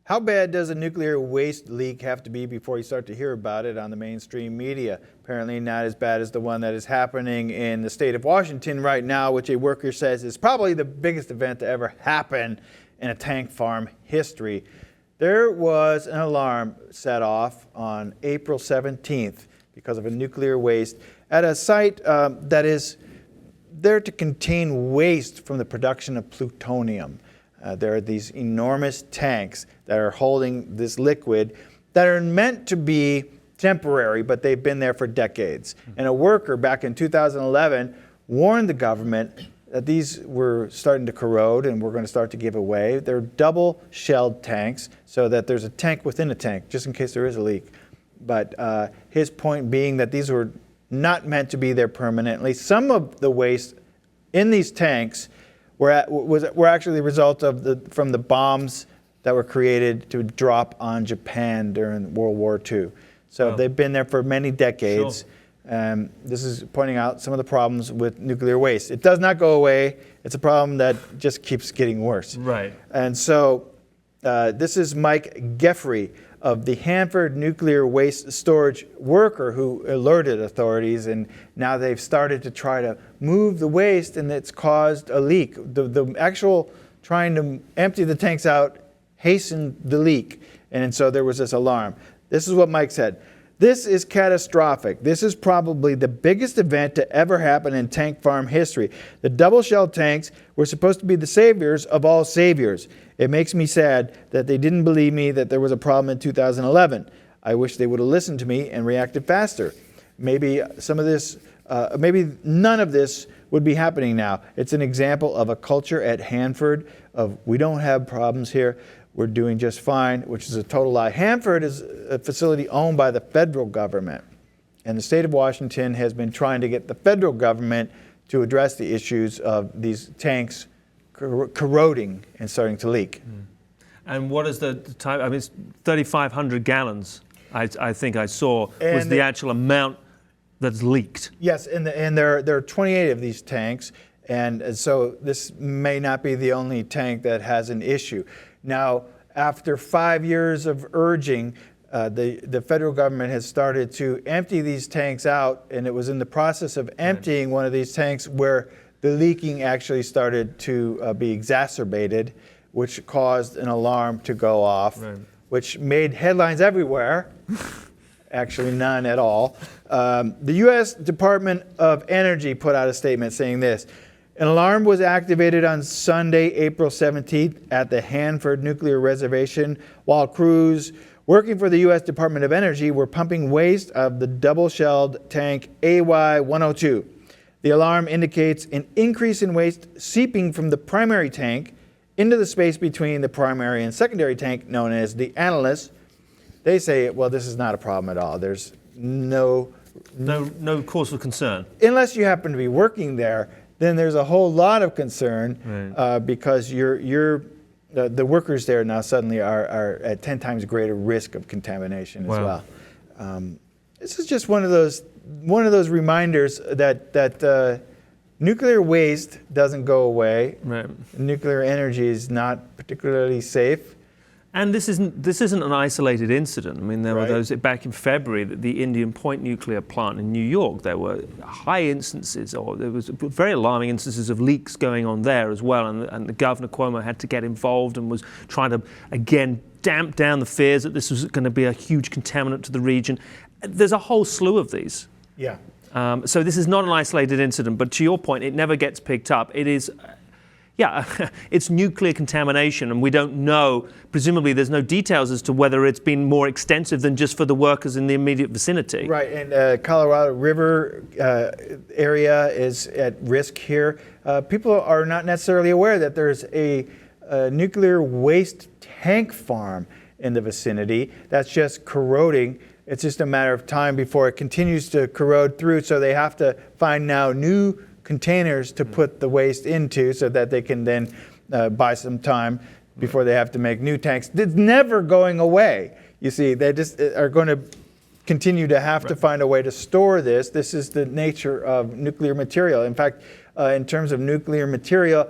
How bad does a nuclear waste leak have to be before you start to hear about it on the mainstream media? Apparently not as bad as the one that is happening in the state of Washington right now, which a worker says is probably the biggest event to ever happen in a tank farm history. There was an alarm set off on April 17th because of a nuclear waste at a site that is there to contain waste from the production of plutonium. There are these enormous tanks that are holding this liquid that are meant to be temporary, but they've been there for decades. And a worker back in 2011 warned the government that these were starting to corrode and were going to start to give away. They're double-shelled tanks, so that there's a tank within a tank, just in case there is a leak. But his point being that these were not meant to be there permanently. Some of the waste in these tanks were actually the result of from the bombs that were created to drop on Japan during World War II. So they've been there for many decades. Sure. This is pointing out some of the problems with nuclear waste. It does not go away. It's a problem that just keeps getting worse. Right. And so this is Mike Geffrey of the Hanford Nuclear Waste Storage worker who alerted authorities, and now they've started to try to move the waste, and it's caused a leak. The actual trying to empty the tanks out hastened the leak, and so there was this alarm. This is what Mike said. This is catastrophic. This is probably the biggest event to ever happen in tank farm history. The double-shelled tanks were supposed to be the saviors of all saviors. It makes me sad that they didn't believe me that there was a problem in 2011. I wish they would have listened to me and reacted faster. Maybe some of this, maybe none of this would be happening now. It's an example of a culture at Hanford of we don't have problems here. We're doing just fine, which is a total lie. Hanford is a facility owned by the federal government, and the state of Washington has been trying to get the federal government to address the issues of these tanks corroding and starting to leak. And what is the type? I mean, it's 3,500 gallons, I think I saw, was the actual amount that's leaked. Yes, and there are 28 of these tanks, and so this may not be the only tank that has an issue. Now, after 5 years of urging, the federal government has started to empty these tanks out, and it was in the process of emptying one of these tanks where the leaking actually started to be exacerbated, which caused an alarm to go off, which made headlines everywhere. Actually, none at all. The U.S. Department of Energy put out a statement saying this. An alarm was activated on Sunday, April 17th at the Hanford Nuclear Reservation while crews working for the U.S. Department of Energy were pumping waste of the double-shelled tank AY-102. The alarm indicates an increase in waste seeping from the primary tank into the space between the primary and secondary tank known as the analyst. They say, well, this is not a problem at all. There's no cause for concern. Unless you happen to be working there, then there's a whole lot of concern because the workers there now suddenly are at 10 times greater risk of contamination as well. This is just one of those reminders that nuclear waste doesn't go away. Nuclear energy is not particularly safe. And this isn't an isolated incident. I mean, there were those back in February at the Indian Point nuclear plant in New York. There were high instances, or there was very alarming instances of leaks going on there as well. And the Governor Cuomo had to get involved and was trying to again damp down the fears that this was going to be a huge contaminant to the region. There's a whole slew of these. Yeah. So this is not an isolated incident. But to your point, it never gets picked up. It is. Yeah, it's nuclear contamination, and we don't know, presumably there's no details as to whether it's been more extensive than just for the workers in the immediate vicinity. Right, and Colorado River area is at risk here. People are not necessarily aware that there's a nuclear waste tank farm in the vicinity that's just corroding. It's just a matter of time before it continues to corrode through, so they have to find now new containers to put the waste into so that they can then buy some time before they have to make new tanks. It's never going away. You see, they just are going to continue to have to find a way to store this. This is the nature of nuclear material. In fact, in terms of nuclear material,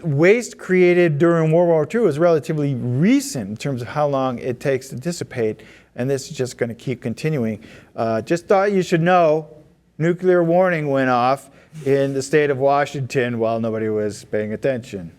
Waste created during World War II is relatively recent in terms of how long it takes to dissipate, and this is just going to keep continuing. Just thought you should know, nuclear warning went off in the state of Washington while nobody was paying attention.